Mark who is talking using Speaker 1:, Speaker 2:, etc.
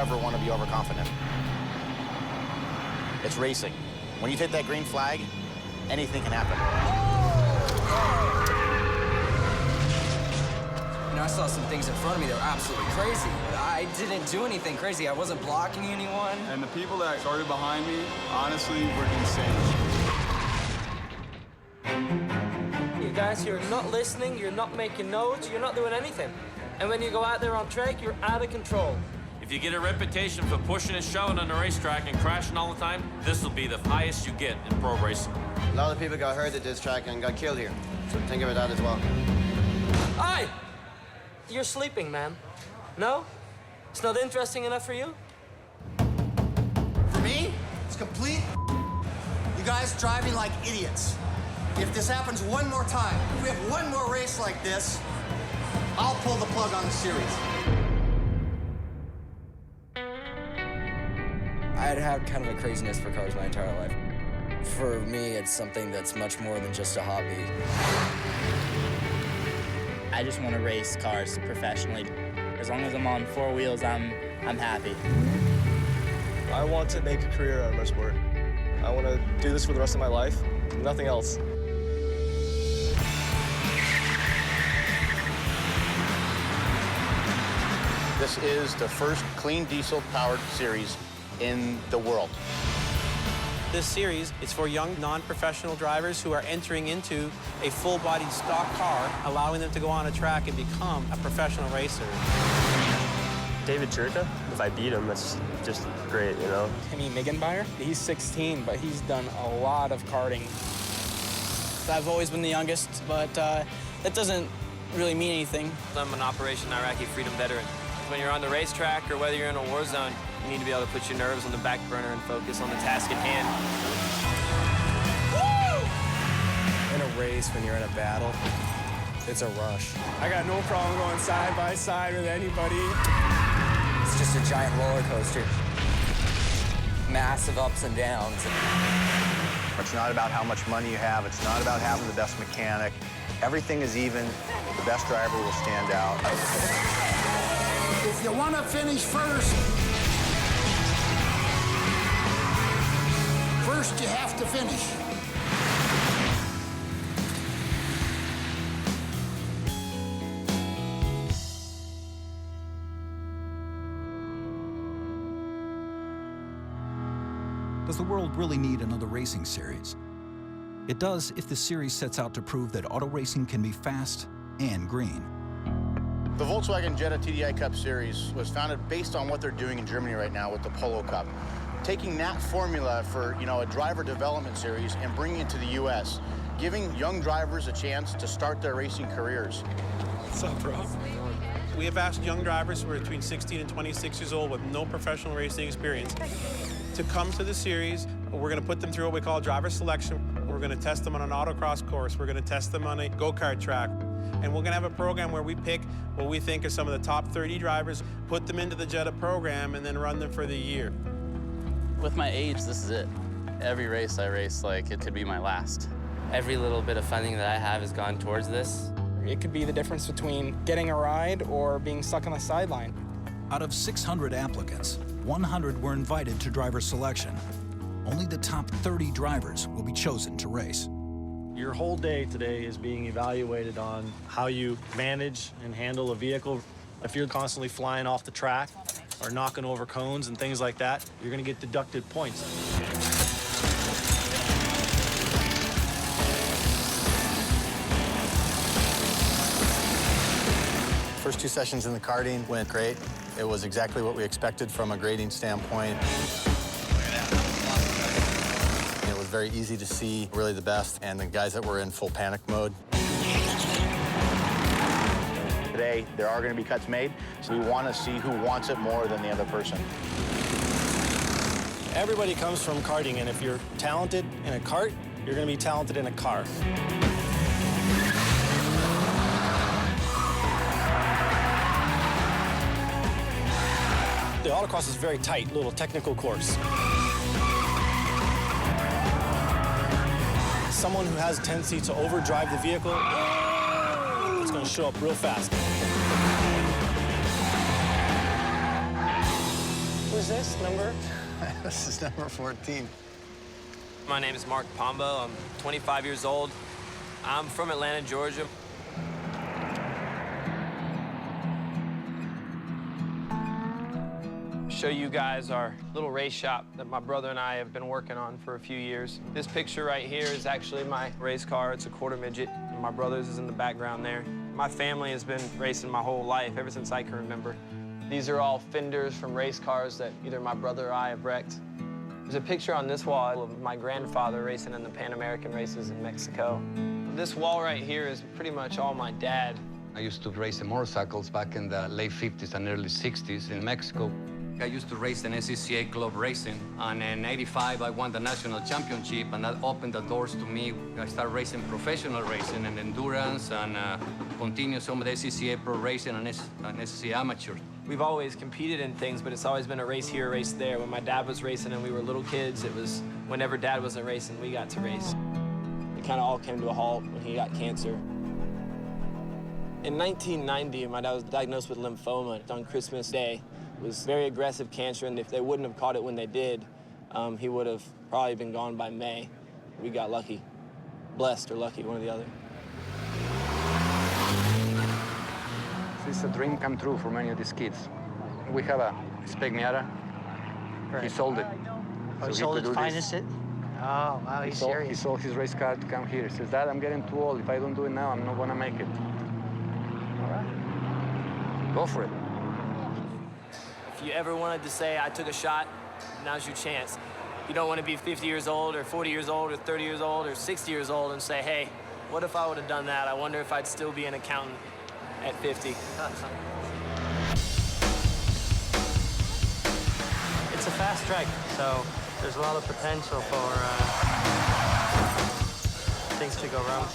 Speaker 1: ever want to be overconfident. It's racing. When you take that green flag, anything can happen.
Speaker 2: You know, I saw some things in front of me that were absolutely crazy. I didn't do anything crazy. I wasn't blocking anyone.
Speaker 3: And the people that started behind me, honestly, were insane.
Speaker 4: You guys, you're not listening, you're not making notes, you're not doing anything. And when you go out there on track, you're out of control.
Speaker 5: If you get a reputation for pushing and shoving on the racetrack and crashing all the time, this will be the highest you get in pro racing.
Speaker 6: A lot of people got hurt at this track and got killed here. So think about that as well.
Speaker 4: Aye! You're sleeping, man. No? It's not interesting enough for you?
Speaker 7: For me, it's complete. You guys driving like idiots. If this happens one more time, if we have one more race like this, I'll pull the plug on the series.
Speaker 2: I'd had kind of a craziness for cars my entire life. For me, it's something that's much more than just a hobby.
Speaker 8: I just want to race cars professionally. As long as I'm on four wheels, I'm happy.
Speaker 9: I want to make a career out of my sport. I want to do this for the rest of my life, nothing else.
Speaker 1: This is the first clean diesel-powered series in the world.
Speaker 10: This series is for young, non-professional drivers who are entering into a full-bodied stock car, allowing them to go on a track and become a professional racer.
Speaker 9: David Jerka, if I beat him, that's just great, you know?
Speaker 11: Timmy Miggenbauer, he's 16, but he's done a lot of karting.
Speaker 12: I've always been the youngest, but that doesn't really mean anything.
Speaker 5: I'm an Operation Iraqi Freedom veteran. When you're on the racetrack or whether you're in a war zone, you need to be able to put your nerves on the back burner and focus on the task at hand.
Speaker 13: Woo! In a race, when you're in a battle, it's a rush.
Speaker 11: I got no problem going side by side with anybody.
Speaker 2: It's just a giant roller coaster. Massive ups and downs.
Speaker 1: It's not about how much money you have. It's not about having the best mechanic. Everything is even. The best driver will stand out.
Speaker 7: If you want to finish first you have to finish.
Speaker 14: Does the world really need another racing series? It does if the series sets out to prove that auto racing can be fast and green.
Speaker 1: The Volkswagen Jetta TDI Cup Series was founded based on what they're doing in Germany right now with the Polo Cup. Taking that formula for, a driver development series and bringing it to the U.S., giving young drivers a chance to start their racing careers.
Speaker 11: What's up, bro?
Speaker 10: We have asked young drivers who are between 16 and 26 years old with no professional racing experience to come to the series. We're going to put them through what we call driver selection. We're going to test them on an autocross course. We're going to test them on a go-kart track. And we're going to have a program where we pick what we think are some of the top 30 drivers, put them into the Jetta program, and then run them for the year.
Speaker 8: With my age, this is it. Every race I race, like, it could be my last.
Speaker 15: Every little bit of funding that I have has gone towards this.
Speaker 11: It could be the difference between getting a ride or being stuck on the sideline.
Speaker 14: Out of 600 applicants, 100 were invited to driver selection. Only the top 30 drivers will be chosen to race.
Speaker 16: Your whole day today is being evaluated on how you manage and handle a vehicle. If you're constantly flying off the track or knocking over cones and things like that, you're going to get deducted points.
Speaker 1: First two sessions in the karting went great. It was exactly what we expected from a grading standpoint. It was very easy to see really the best and the guys that were in full panic mode. Today, there are going to be cuts made, so we want to see who wants it more than the other person.
Speaker 16: Everybody comes from karting, and if you're talented in a kart, you're going to be talented in a car. The autocross is very tight, little technical course. Someone who has a tendency to overdrive the vehicle, it's going to show up real fast.
Speaker 11: is this number?
Speaker 6: This is number 14.
Speaker 5: My name is Mark Pombo. I'm 25 years old. I'm from Atlanta, Georgia. Show you guys our little race shop that my brother and I have been working on for a few years. This picture right here is actually my race car. It's a quarter midget, and my brother's is in the background there. My family has been racing my whole life, ever since I can remember. These are all fenders from race cars that either my brother or I have wrecked. There's a picture on this wall of my grandfather racing in the Pan American races in Mexico. This wall right here is pretty much all my dad.
Speaker 17: I used to race the motorcycles back in the late 50s and early 60s in Mexico. I used to race in SCCA club racing, and in '85 I won the national championship, and that opened the doors to me. I started racing professional racing and endurance, and continued some of the SCCA pro racing and SCCA amateur.
Speaker 5: We've always competed in things, but it's always been a race here, a race there. When my dad was racing and we were little kids, it was whenever dad wasn't racing, we got to race. It kind of all came to a halt when he got cancer. In 1990, my dad was diagnosed with lymphoma on Christmas Day. It was very aggressive cancer, and if they wouldn't have caught it when they did, he would have probably been gone by May. We got lucky. Blessed or lucky, one or the other.
Speaker 17: It's a dream come true for many of these kids. We have a Spec Miata. He sold it.
Speaker 7: Oh, he sold it to finance it? Oh, wow, he's serious.
Speaker 17: He sold his race car to come here. He says, Dad, I'm getting too old. If I don't do it now, I'm not gonna make it. All right. Go for it.
Speaker 5: If you ever wanted to say, I took a shot, now's your chance. You don't want to be 50 years old or 40 years old or 30 years old or 60 years old and say, hey, what if I would have done that? I wonder if I'd still be an accountant at 50.
Speaker 4: It's a fast track, so there's a lot of potential for things to go wrong.